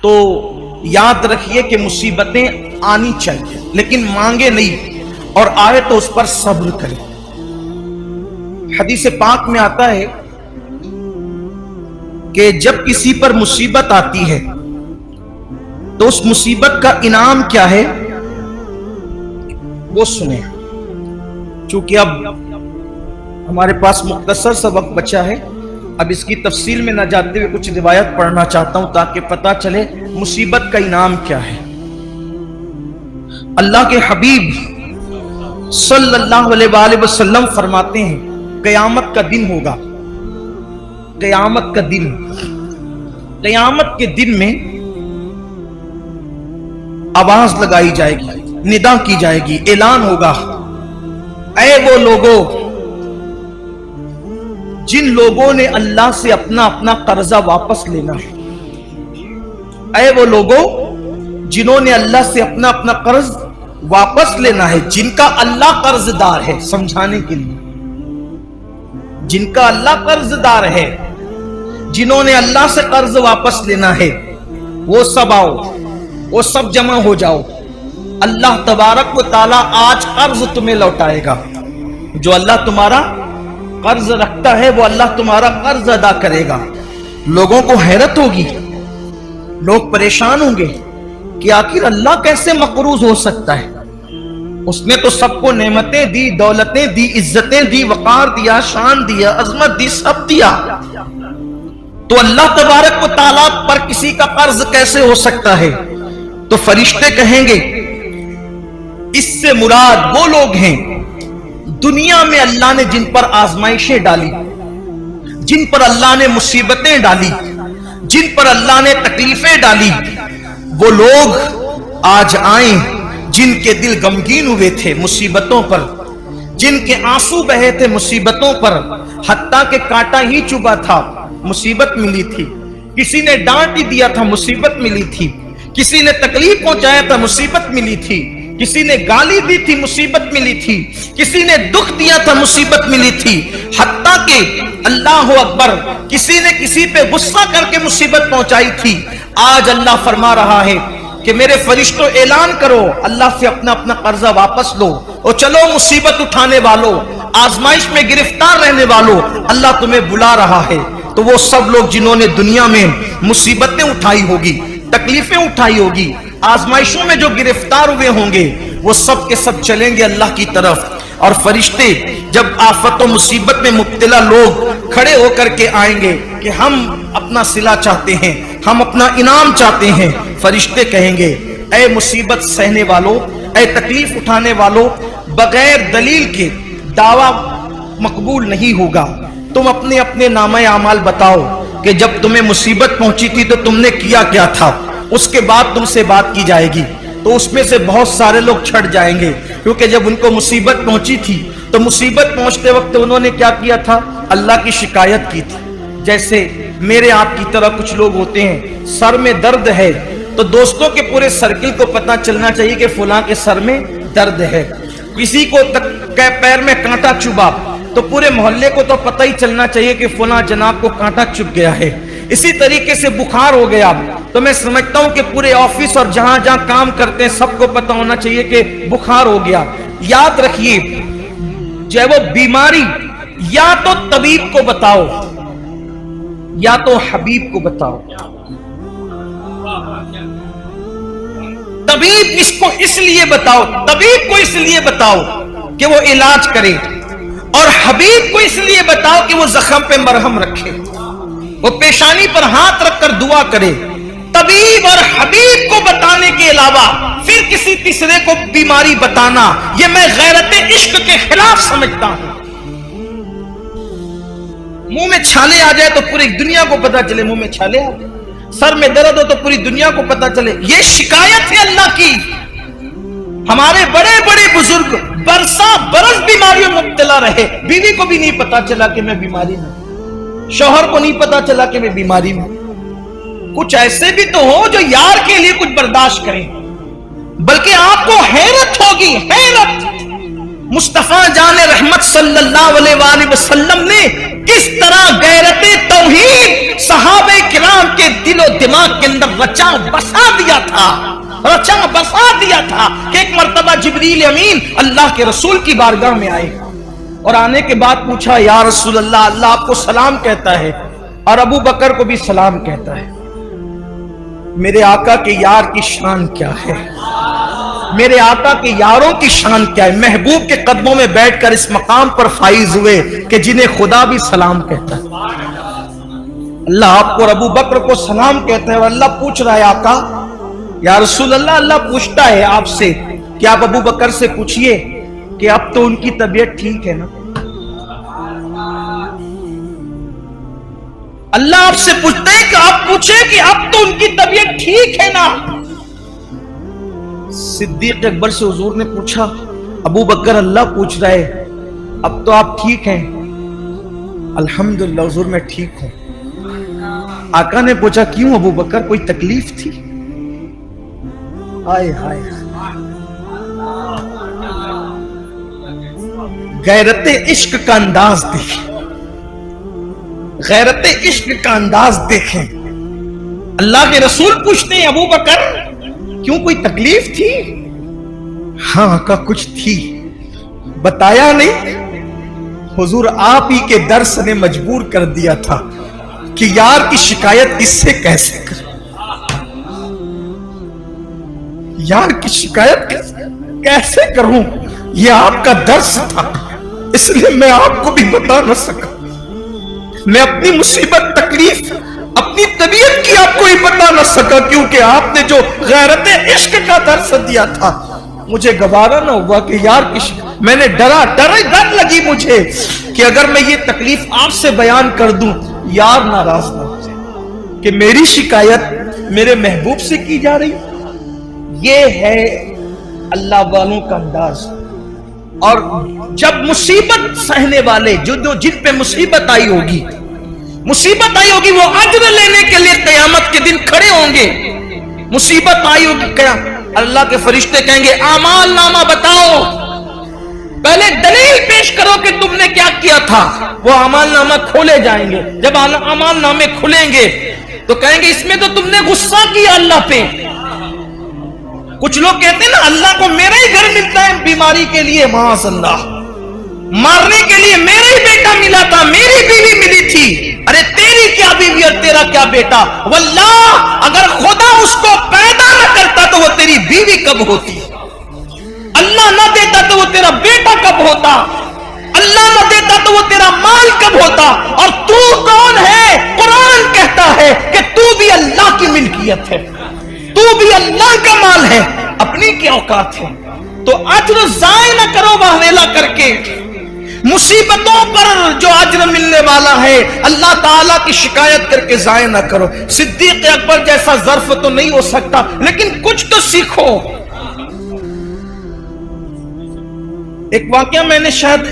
تو یاد رکھیے کہ مصیبتیں آنی چاہیے لیکن مانگے نہیں، اور آئے تو اس پر صبر کرے۔ حدیث پاک میں آتا ہے کہ جب کسی پر مصیبت آتی ہے تو اس مصیبت کا انعام کیا ہے وہ سنیں۔ چونکہ اب ہمارے پاس مختصر سا وقت بچا ہے، اب اس کی تفصیل میں نہ جاتے ہوئے کچھ روایت پڑھنا چاہتا ہوں تاکہ پتہ چلے مصیبت کا انعام کیا ہے۔ اللہ کے حبیب صلی اللہ علیہ وآلہ وسلم فرماتے ہیں قیامت کا دن ہوگا، قیامت کا دن، قیامت کے دن میں آواز لگائی جائے گی، ندا کی جائے گی، اعلان ہوگا، اے وہ لوگوں جن لوگوں نے اللہ سے اپنا اپنا قرضہ واپس لینا ہے، اے وہ لوگوں جنہوں نے اللہ سے اپنا اپنا قرض واپس لینا ہے، جن کا اللہ قرض دار ہے، سمجھانے کے لیے، جن کا اللہ قرض دار ہے، جنہوں نے اللہ سے قرض واپس لینا ہے، وہ سب آؤ، وہ سب جمع ہو جاؤ، اللہ تبارک و تعالیٰ آج قرض تمہیں لوٹائے گا۔ جو اللہ تمہارا قرض رکھتا ہے وہ اللہ تمہارا قرض ادا کرے گا۔ لوگوں کو حیرت ہوگی، لوگ پریشان ہوں گے کہ آخر اللہ کیسے مقروض ہو سکتا ہے؟ اس نے تو سب کو نعمتیں دی، دولتیں دی، عزتیں دی، وقار دیا، شان دیا، عظمت دی، سب دیا، تو اللہ تبارک و تعالیٰ پر کسی کا قرض کیسے ہو سکتا ہے؟ تو فرشتے کہیں گے اس سے مراد وہ لوگ ہیں دنیا میں اللہ نے جن پر آزمائشیں ڈالی، جن پر اللہ نے مصیبتیں ڈالی، جن پر اللہ نے تکلیفیں ڈالی، وہ لوگ آج آئیں جن کے دل غمگین ہوئے تھے مصیبتوں پر، جن کے آنسو بہے تھے مصیبتوں پر، حتیٰ کہ کانٹا ہی چبھا تھا مصیبت ملی تھی، کسی نے ڈانٹ ہی دیا تھا مصیبت ملی تھی، کسی نے تکلیف پہنچایا تھا مصیبت ملی تھی، کسی نے گالی دی تھی مصیبت ملی تھی، کسی نے دکھ دیا تھا مصیبت ملی تھی، حتیٰ کہ اللہ اکبر کسی نے کسی پہ غصہ کر کے مصیبت پہنچائی تھی۔ آج اللہ فرما رہا ہے کہ میرے فرشتوں اعلان کرو، اللہ سے اپنا اپنا قرضہ واپس لو، اور چلو مصیبت اٹھانے والوں، آزمائش میں گرفتار رہنے والوں، اللہ تمہیں بلا رہا ہے۔ تو وہ سب لوگ جنہوں نے دنیا میں مصیبتیں اٹھائی ہوگی، تکلیفیں اٹھائی ہوگی، آزمائشوں میں جو گرفتار ہوئے ہوں گے، وہ سب کے سب چلیں گے اللہ کی طرف، اور فرشتے جب آفت و مصیبت میں مبتلا لوگ کھڑے ہو کر کے آئیں گے کہ ہم اپنا صلہ چاہتے ہیں، ہم اپنا انعام چاہتے ہیں، فرشتے کہیں گے اے مصیبت سہنے والوں، اے تکلیف اٹھانے والوں، بغیر دلیل کے دعویٰ مقبول نہیں ہوگا، تم اپنے اپنے نامہ اعمال بتاؤ کہ جب تمہیں مصیبت پہنچی تھی تو تم نے کیا کیا تھا، اس کے بعد تم سے بات کی جائے گی۔ تو اس میں سے بہت سارے لوگ چھٹ جائیں گے، کیونکہ جب ان کو مصیبت پہنچی تھی تو مصیبت پہنچتے وقت انہوں نے کیا کیا تھا؟ اللہ کی شکایت کی تھی۔ جیسے میرے آپ کی طرح کچھ لوگ ہوتے ہیں، سر میں درد ہے تو دوستوں کے پورے سرکل کو پتہ چلنا چاہیے کہ فلاں کے سر میں درد ہے، کسی کو پیر میں کانٹا چبھا تو پورے محلے کو تو پتہ ہی چلنا چاہیے کہ فلاں جناب کو کانٹا چبھ گیا ہے۔ اسی طریقے سے بخار ہو گیا تو میں سمجھتا ہوں کہ پورے آفس اور جہاں جہاں کام کرتے ہیں سب کو پتہ ہونا چاہیے کہ بخار ہو گیا۔ یاد رکھیے چاہے وہ بیماری یا تو طبیب کو بتاؤ یا تو حبیب کو بتاؤ، طبیب اس کو اس لیے بتاؤ، طبیب کو اس لیے بتاؤ کہ وہ علاج کرے، اور حبیب کو اس لیے بتاؤ کہ وہ زخم پہ مرہم رکھے، وہ پیشانی پر ہاتھ رکھ کر دعا کرے۔ طبیب اور حبیب کو بتانے کے علاوہ پھر کسی تیسرے کو بیماری بتانا، یہ میں غیرت عشق کے خلاف سمجھتا ہوں۔ منہ میں چھالے آ جائے تو پوری دنیا کو پتا چلے منہ میں چھالے آ جائے، سر میں درد ہو تو پوری دنیا کو پتا چلے، یہ شکایت ہے اللہ کی۔ ہمارے بڑے بڑے بزرگ برسا برس بیماریوں میں مبتلا رہے، بیوی کو بھی نہیں پتا چلا کہ میں بیماری میں، شوہر کو نہیں پتا چلا کہ میں بیماری میں۔ کچھ ایسے بھی تو ہو جو یار کے لیے کچھ برداشت کریں، بلکہ آپ کو حیرت ہوگی، حیرت، مصطفیٰ جان رحمت صلی اللہ علیہ وآلہ وسلم نے किस तरह गैरत तौहीद सहाबे किराम के दिलो दिमाग के अंदर रचा बसा दिया था कि एक मर्तबा जिब्रील अमीन अल्लाह के रसूल की बारगाह में आए और आने के बाद पूछा, या रसूल अल्लाह, अल्लाह आपको सलाम कहता है और अबू बकर को भी सलाम कहता है, मेरे आका के यार की शान क्या है, मेरे आका के यारों की शान क्या है। महबूब के कदमों में बैठकर इस मकाम पर फाइज हुए कि जिन्हें खुदा भी सलाम कहता है। अल्लाह आपको और अबू बकर को सलाम कहता है और अल्लाह पूछ रहा है, आका या रसूल अल्लाह, अल्लाह पूछता है आपसे कि आप अबू बकर से पूछिए कि अब तो उनकी तबीयत ठीक है ना। अल्लाह आपसे पूछते हैं कि आप पूछे कि अब तो उनकी तबीयत ठीक है ना। सिद्दीक अकबर से हुजूर ने पूछा, अबू बकर अल्लाह पूछ रहा है अब तो आप ठीक हैं। अल्हम्दुलिल्लाह हुजूर मैं ठीक हूं। आका ने पूछा, क्यों अबू बकर, कोई तकलीफ थी? हाय हाय, गैरते इश्क का अंदाज देखें, गैरते इश्क का अंदाज देखें। अल्लाह के रसूल पूछते हैं, अबू बकर क्यों, कोई तकलीफ थी? हाँ का कुछ थी, बताया नहीं। हुजूर आप ही के दर्स ने मजबूर कर दिया था कि यार की शिकायत इससे कैसे करें, यार की शिकायत कैसे करूं, यह आपका दर्स था, इसलिए मैं आपको भी बता न सका। मैं अपनी मुसीबत तकलीफ अपनी तबीयत की आपको ही बता न सका, क्योंकि आपने जो गैरत इश्क का दर्स दिया था मुझे गवारा न हुआ कि यार मैंने डर लगी मुझे कि अगर मैं ये तकलीफ आपसे बयान कर दूं यार नाराज ना हो जाए कि मेरी शिकायत मेरे महबूब से की जा रही। ये है अल्लाह वालों का अंदाज। और जब मुसीबत सहने वाले जो जिन पे मुसीबत आई होगी वो अज्र लेने के लिए क़यामत के दिन खड़े होंगे। मुसीबत आई होगी, क्या अल्लाह के फरिश्ते कहेंगे, आमाल नामा बताओ, पहले दलील पेश करो कि तुमने क्या किया था। वो आमाल नामा खोले जाएंगे। जब आमाल नामे खुलेंगे तो कहेंगे, इसमें तो तुमने गुस्सा किया अल्लाह पे। कुछ लोग कहते हैं ना, अल्लाह को मेरा ही घर मिलता है बीमारी के लिए, माअल्लाह, मारने के लिए मेरा ही बेटा मिला था, मेरी बीवी मिली थी। अरे तेरी क्या बीवी और तेरा क्या बेटा, वल्लाह अगर खुदा उसको पैदा न करता तो वो तेरी बीवी कब होती, अल्लाह न देता तो वो तेरा बेटा कब होता, अल्लाह न देता तो वो तेरा माल कब होता। और तू कौन है? कुरान कहता है कि तू भी अल्लाह की मिल्कियत है, तू भी अल्लाह का माल है, अपनी क्या औकात है। तो अज्र जाय न करो बहवेला करके, मुसीबतों पर जो अज्र मिलने वाला है अल्लाह ताला की शिकायत करके जाय न करो। सिद्दीक अकबर जैसा ज़र्फ तो नहीं हो सकता, लेकिन कुछ तो सीखो। एक वाकया मैंने शायद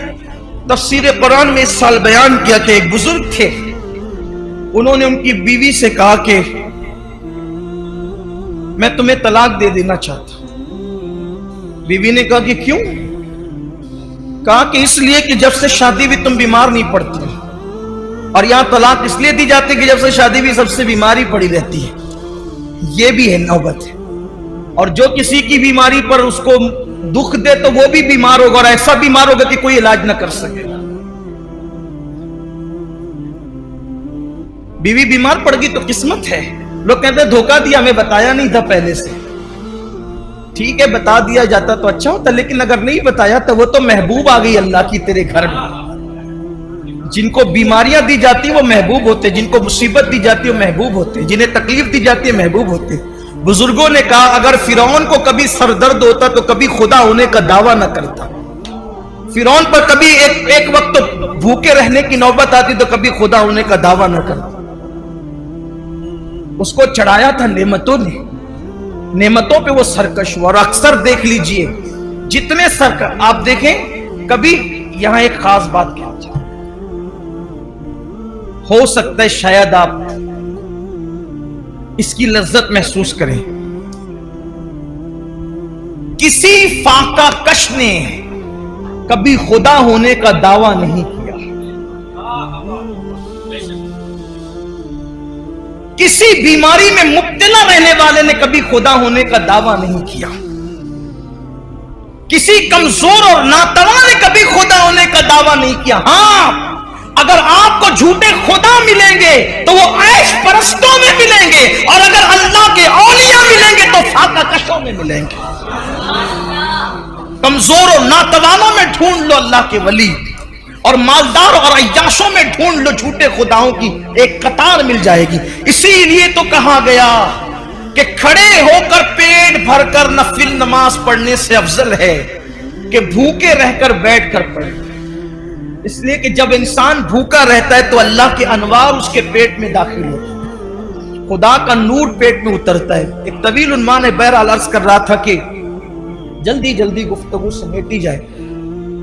तफसीर कुरान में इस साल बयान किया कि एक बुजुर्ग थे, उन्होंने उनकी बीवी से कहा कि मैं तुम्हें तलाक दे देना चाहता। बीवी ने कहा कि क्यों? कहा कि इसलिए कि जब से शादी भी तुम बीमार नहीं पड़ती, और यहां तलाक इसलिए दी जाती है कि जब से शादी भी सबसे बीमारी पड़ी रहती है। यह भी है नौबत है। और जो किसी की बीमारी पर उसको दुख दे तो वो भी बीमार होगा, और ऐसा बीमार होगा कि कोई इलाज ना कर सके। बीवी बीमार पड़ गई तो किस्मत है। लोग कहते हैं धोखा दिया, हमें बताया नहीं था पहले से। ठीक है, बता दिया जाता तो अच्छा होता, लेकिन अगर नहीं बताया तो वो तो महबूब आ गई अल्लाह की तेरे घर में। जिनको बीमारियां दी जाती वो महबूब होते, जिनको मुसीबत दी जाती वो महबूब होते, जिन्हें तकलीफ दी जाती है महबूब होते। बुजुर्गों ने कहा, अगर फिरौन को कभी सरदर्द होता तो कभी खुदा होने का दावा न करता। फिरौन पर कभी एक वक्त तो भूखे रहने की नौबत आती तो कभी खुदा होने का दावा न करता। उसको चढ़ाया था नेमतों ने, नेमतों पे वो सरकश हुआ। और अक्सर देख लीजिए जितने सरकश आप देखें, कभी यहां एक खास बात क्या हो सकता है शायद आप इसकी लज्जत महसूस करें। किसी फाका कश ने कभी खुदा होने का दावा नहीं किया। किसी बीमारी में मुब्तला रहने वाले ने कभी खुदा होने का दावा नहीं किया। किसी कमजोर और नातवा ने कभी खुदा होने का दावा नहीं किया। हाँ, अगर आपको झूठे खुदा मिलेंगे तो वो ऐश परस्तों में मिलेंगे, और अगर अल्लाह के औलिया मिलेंगे तो फाका कशों में मिलेंगे। कमजोर और नातवानों में ढूंढ लो अल्लाह के वली, और मालदार और अय्याशों में ढूंढ लो झूठे खुदाओं की एक कतार मिल जाएगी। इसीलिए तो कहा गया कि खड़े होकर पेट भरकर नफिल नमाज पढ़ने से अफजल है कि भूखे रहकर बैठकर पढ़े। इसलिए कि जब इंसान भूखा रहता है तो अल्लाह के अनवार उसके पेट में दाखिल होते हैं, खुदा का नूर पेट में उतरता है। एक तवील उन्मान है, बहरहाल अर्ज कर रहा था कि जल्दी जल्दी गुफ्तगू समेटी जाए।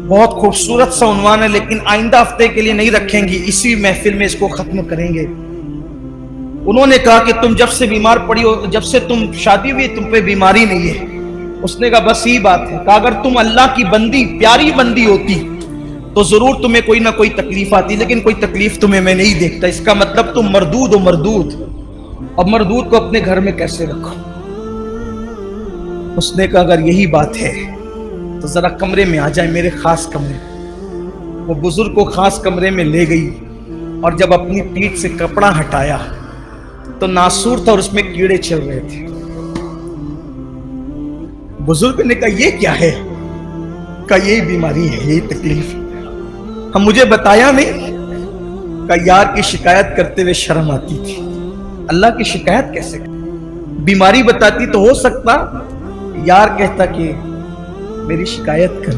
बहुत खूबसूरत सा उन्वान है, लेकिन आइंदा हफ्ते के लिए नहीं रखेंगे, इसी महफिल में इसको खत्म करेंगे। उन्होंने कहा कि तुम जब से बीमार पड़ी हो, जब से तुम शादी हुई, तुम पे बीमारी नहीं है। उसने कहा बस यही बात है। कहा अगर तुम अल्लाह की बंदी, प्यारी बंदी होती तो जरूर तुम्हें कोई ना कोई तकलीफ आती, लेकिन कोई तकलीफ तुम्हें मैं नहीं देखता। इसका मतलब तुम मरदूद हो, मरदूद। अब मरदूद को अपने घर में कैसे रखो? उसने कहा अगर यही बात है तो जरा कमरे में आ जाए, मेरे खास कमरे। वो बुजुर्ग को खास कमरे में ले गई, और जब अपनी पीठ से कपड़ा हटाया तो नासूर था और उसमें कीड़े चल रहे थे। बुजुर्ग ने कहा ये क्या है? कहा यही बीमारी है, यही तकलीफ है। हम मुझे बताया नहीं? कहा यार की शिकायत करते हुए शर्म आती थी। अल्लाह की शिकायत कैसे? बीमारी बताती तो हो सकता यार कहता कि मेरी शिकायत कर।